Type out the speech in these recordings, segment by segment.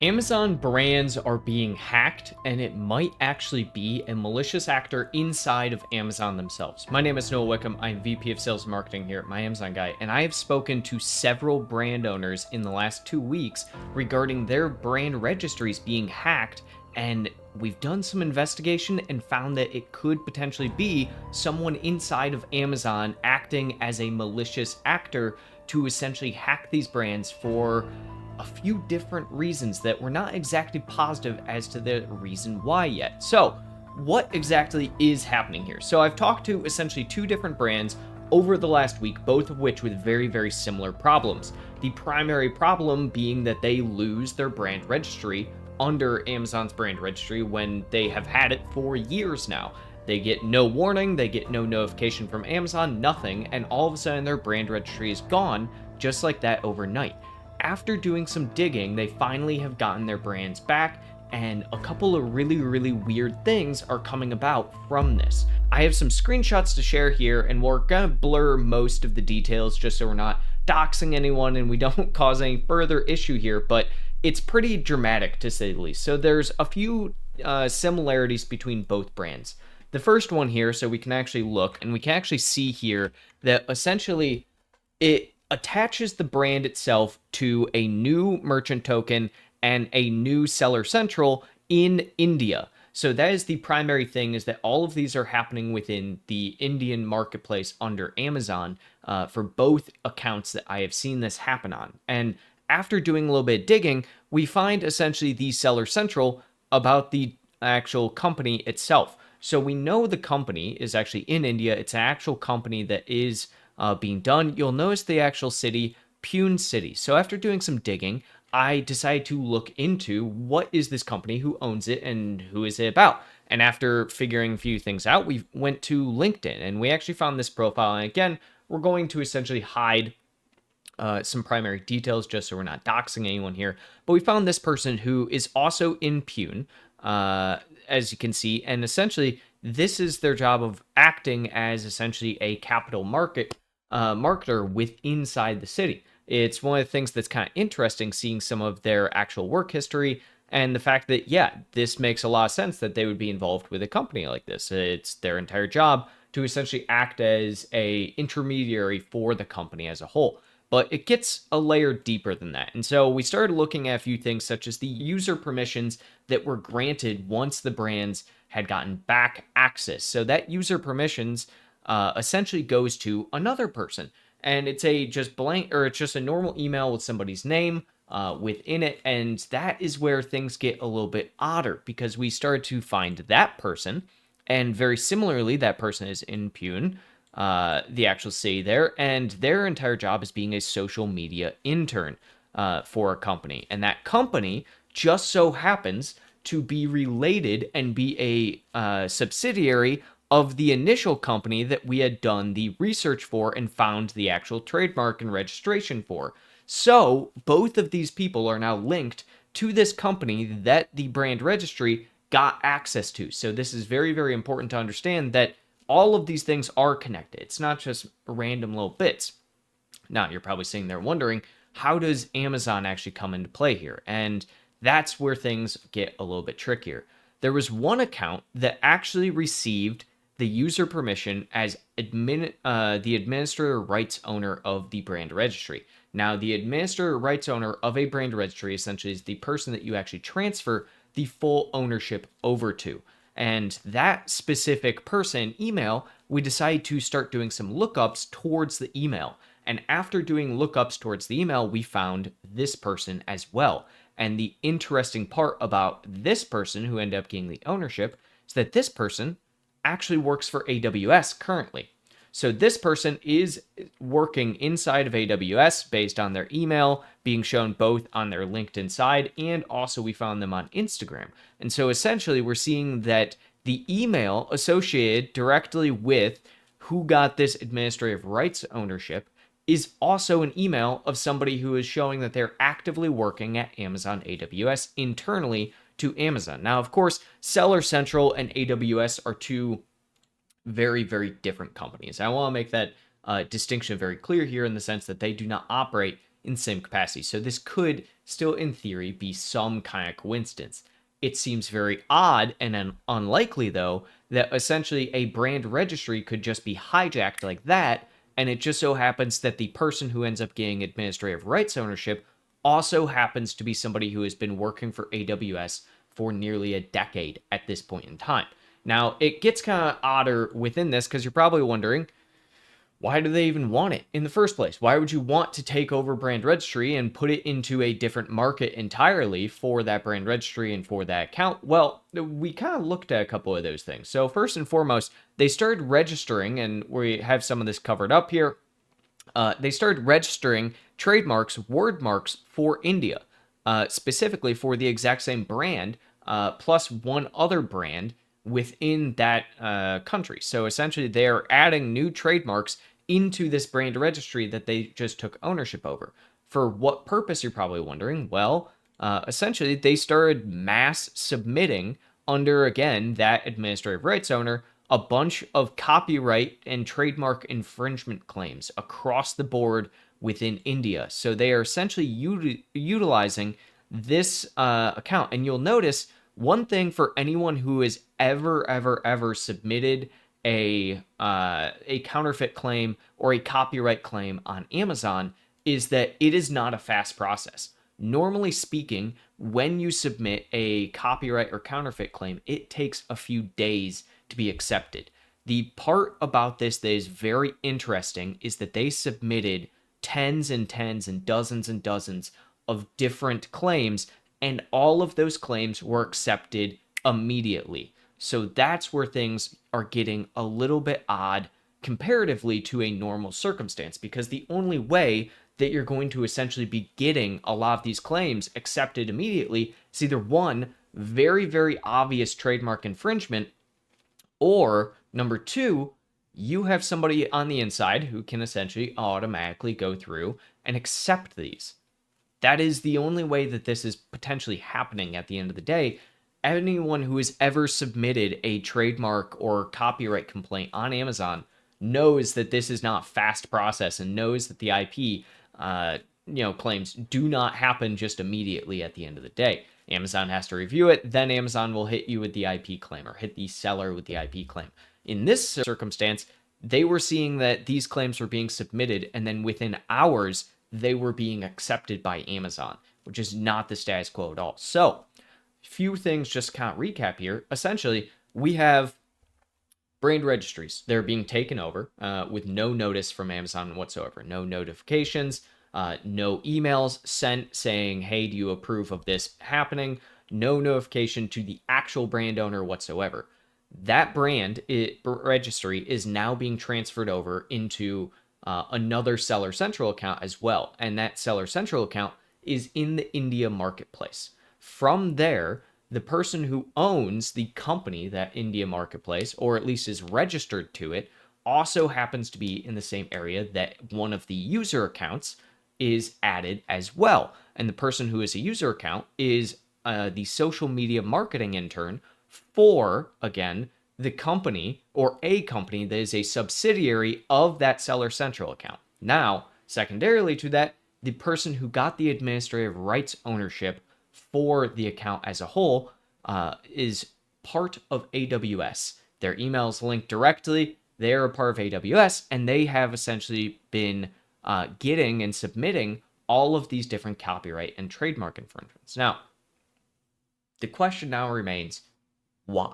Amazon brands are being hacked, and it might actually be a malicious actor inside of Amazon themselves. My name is Noah Wickham. I'm VP of Sales and Marketing here at My Amazon Guy, and I have spoken to several brand owners in the last 2 weeks regarding their brand registries being hacked. And we've done some investigation and found that it could potentially be someone inside of Amazon acting as a malicious actor to essentially hack these brands for a few different reasons that we're not exactly positive as to the reason why yet. So, what exactly is happening here? So, I've talked to essentially 2 different brands over the last week, both of which with very, very similar problems. The primary problem being that they lose their brand registry under Amazon's brand registry when they have had it for years now. They get no warning, they get no notification from Amazon, nothing, and all of a sudden their brand registry is gone just like that overnight. After doing some digging, they finally have gotten their brands back, and a couple of really weird things are coming about from this. I have some screenshots to share here, and we're gonna blur most of the details just so we're not doxing anyone and we don't cause any further issue here, but it's pretty dramatic to say the least. So there's a few similarities between both brands. The first one here, so we can actually look, and we can actually see here that essentially it attaches the brand itself to a new merchant token and a new seller central in India. So that is the primary thing, is that all of these are happening within the Indian marketplace under Amazon for both accounts that I have seen this happen on. And after doing a little bit of digging, we find essentially the seller central about the actual company itself. So we know the company is actually in India. It's an actual company that is being done. You'll notice the actual city, Pune City. So after doing some digging, I decided to look into what is this company, who owns it, and who is it about. And after figuring a few things out, we went to LinkedIn, and we actually found this profile. And again, we're going to essentially hide some primary details just so we're not doxing anyone here. But we found this person who is also in Pune, as you can see, and essentially this is their job of acting as essentially a capital marketer with inside the city. It's one of the things that's kind of interesting, seeing some of their actual work history and the fact that, yeah, this makes a lot of sense that they would be involved with a company like this. It's their entire job to essentially act as a intermediary for the company as a whole. But it gets a layer deeper than that. And so we started looking at a few things such as the user permissions that were granted once the brands had gotten back access. So that user permissions essentially goes to another person, and it's a just blank, or it's just a normal email with somebody's name within it. And that is where things get a little bit odder, because we started to find that person, and very similarly, that person is in Pune, the actual city there, and their entire job is being a social media intern for a company. And that company just so happens to be related and be a subsidiary of the initial company that we had done the research for and found the actual trademark and registration for. So both of these people are now linked to this company that the brand registry got access to. So this is very important to understand that all of these things are connected. It's not just random little bits. Now, you're probably sitting there wondering, how does Amazon actually come into play here? And that's where things get a little bit trickier. There was one account that actually received the user permission as the administrator rights owner of the brand registry. Now, the administrator rights owner of a brand registry essentially is the person that you actually transfer the full ownership over to. And that specific person email, we decided to start doing some lookups towards the email. And after doing lookups towards the email, we found this person as well. And the interesting part about this person who ended up getting the ownership is that this person actually works for AWS currently. So this person is working inside of AWS based on their email being shown both on their LinkedIn side, and also we found them on Instagram. And so essentially we're seeing that the email associated directly with who got this administrative rights ownership is also an email of somebody who is showing that they're actively working at Amazon AWS internally to Amazon. Now, of course, Seller Central and AWS are two very different companies. I want to make that distinction very clear here, in the sense that they do not operate in the same capacity. So this could still, in theory, be some kind of coincidence. It seems very odd and unlikely, though, that essentially a brand registry could just be hijacked like that, and it just so happens that the person who ends up getting administrative rights ownership also happens to be somebody who has been working for AWS for nearly a decade at this point in time. Now, it gets kind of odder within this because you're probably wondering, why do they even want it in the first place? Why would you want to take over brand registry and put it into a different market entirely for that brand registry and for that account? Well, we kind of looked at a couple of those things. So first and foremost, they started registering, and we have some of this covered up here. They started registering trademarks, word marks for India, specifically for the exact same brand, plus one other brand within that country. So essentially, they're adding new trademarks into this brand registry that they just took ownership over. For what purpose, you're probably wondering? Well, essentially, they started mass submitting under, again, that administrative rights owner, a bunch of copyright and trademark infringement claims across the board within India. So they are essentially utilizing this account. And you'll notice one thing for anyone who has ever submitted a counterfeit claim or a copyright claim on Amazon is that it is not a fast process. Normally speaking, when you submit a copyright or counterfeit claim, it takes a few days to be accepted. The part about this that is very interesting is that they submitted tens and dozens of different claims, and all of those claims were accepted immediately. So that's where things are getting a little bit odd comparatively to a normal circumstance, because the only way that you're going to essentially be getting a lot of these claims accepted immediately is either one, very obvious trademark infringement, or number two, you have somebody on the inside who can essentially automatically go through and accept these. That is the only way that this is potentially happening at the end of the day. Anyone who has ever submitted a trademark or copyright complaint on Amazon knows that this is not fast process and knows that the IP claims do not happen just immediately at the end of the day. Amazon has to review it, then Amazon will hit you with the IP claim or hit the seller with the IP claim. In this circumstance, they were seeing that these claims were being submitted, and then within hours, they were being accepted by Amazon, which is not the status quo at all. So, few things just kind of recap here. Essentially, we have brand registries. They're being taken over with no notice from Amazon whatsoever. No notifications, no emails sent saying, hey, do you approve of this happening? No notification to the actual brand owner whatsoever. That brand registry is now being transferred over into another Seller Central account as well. And that Seller Central account is in the India marketplace. From there, the person who owns the company, that India marketplace, or at least is registered to it, also happens to be in the same area that one of the user accounts is added as well. And the person who is a user account is the social media marketing intern for, again, the company or a company that is a subsidiary of that Seller Central account. Now, secondarily to that, the person who got the administrative rights ownership for the account as a whole is part of AWS. Their email is linked directly. They're a part of AWS, and they have essentially been getting and submitting all of these different copyright and trademark infringements. Now, the question now remains, why?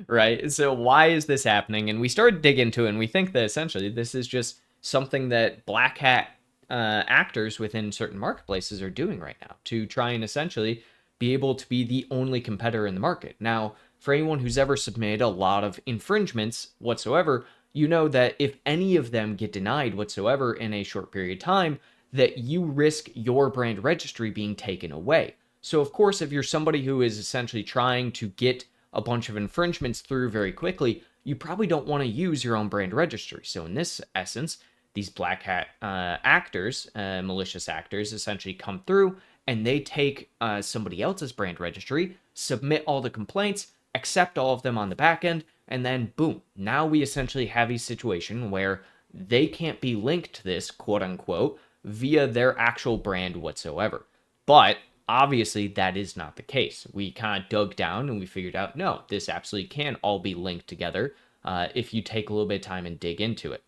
Right? So why is this happening? And we started to dig into it, and we think that essentially this is just something that black hat actors within certain marketplaces are doing right now to try and essentially be able to be the only competitor in the market. Now, for anyone who's ever submitted a lot of infringements whatsoever, you know that if any of them get denied whatsoever in a short period of time, that you risk your brand registry being taken away. So of course, if you're somebody who is essentially trying to get a bunch of infringements through very quickly, you probably don't want to use your own brand registry. So in this essence, these black hat actors, malicious actors, essentially come through and they take somebody else's brand registry, submit all the complaints, accept all of them on the back end, and then boom, now we essentially have a situation where they can't be linked to this, quote unquote, via their actual brand whatsoever. But obviously, that is not the case. We kind of dug down and we figured out, no, this absolutely can all be linked together if you take a little bit of time and dig into it.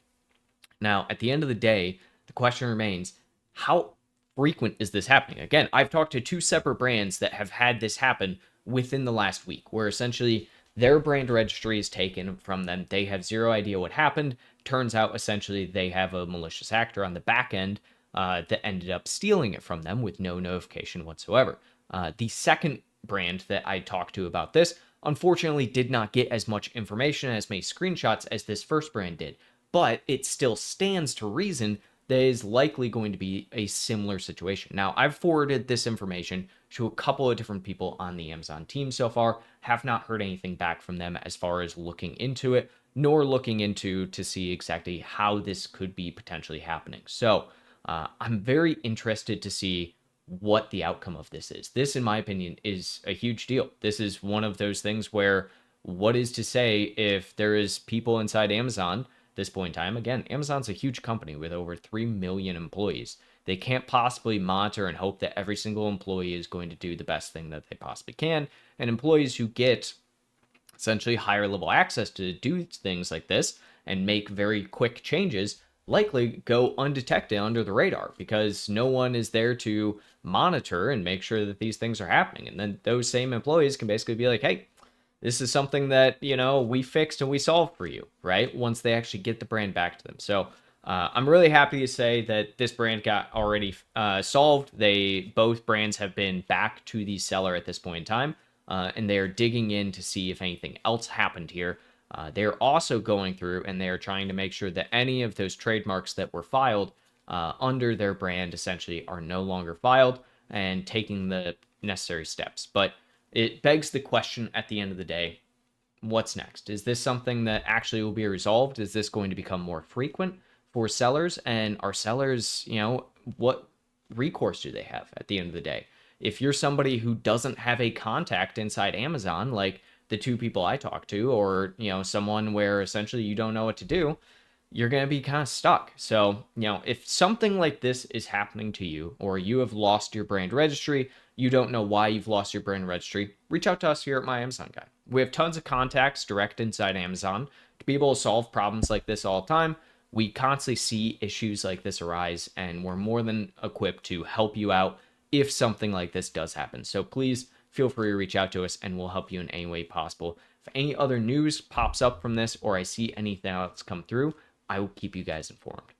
Now, at the end of the day, the question remains, how frequent is this happening? Again, I've talked to two separate brands that have had this happen within the last week, where essentially their brand registry is taken from them. They have zero idea what happened. Turns out, essentially, they have a malicious actor on the back end that ended up stealing it from them with no notification whatsoever. The second brand that I talked to about this, unfortunately, did not get as much information, as many screenshots as this first brand did. But it still stands to reason that is likely going to be a similar situation. Now, I've forwarded this information to a couple of different people on the Amazon team so far, have not heard anything back from them as far as looking into it, nor looking into to see exactly how this could be potentially happening. So I'm very interested to see what the outcome of this is. This, in my opinion, is a huge deal. This is one of those things where what is to say if there is people inside Amazon this point in time. Again, Amazon's a huge company with over 3 million employees. They can't possibly monitor and hope that every single employee is going to do the best thing that they possibly can. And employees who get essentially higher level access to do things like this and make very quick changes likely go undetected under the radar because no one is there to monitor and make sure that these things are happening. And then those same employees can basically be like, hey, this is something that, we fixed and we solved for you, right? Once they actually get the brand back to them. So I'm really happy to say that this brand got already solved. Both brands have been back to the seller at this point in time, and they are digging in to see if anything else happened here. They're also going through and they are trying to make sure that any of those trademarks that were filed under their brand essentially are no longer filed and taking the necessary steps. But it begs the question at the end of the day, what's next? Is this something that actually will be resolved? Is this going to become more frequent for sellers? And are sellers, what recourse do they have at the end of the day? If you're somebody who doesn't have a contact inside Amazon, like the two people I talked to, or, someone where essentially you don't know what to do, you're going to be kind of stuck. So, if something like this is happening to you, or you have lost your brand registry, you don't know why you've lost your brand registry, reach out to us here at My Amazon Guy. We have tons of contacts direct inside Amazon to be able to solve problems like this all the time. We constantly see issues like this arise, and we're more than equipped to help you out if something like this does happen. So please feel free to reach out to us, and we'll help you in any way possible. If any other news pops up from this, or I see anything else come through, I will keep you guys informed.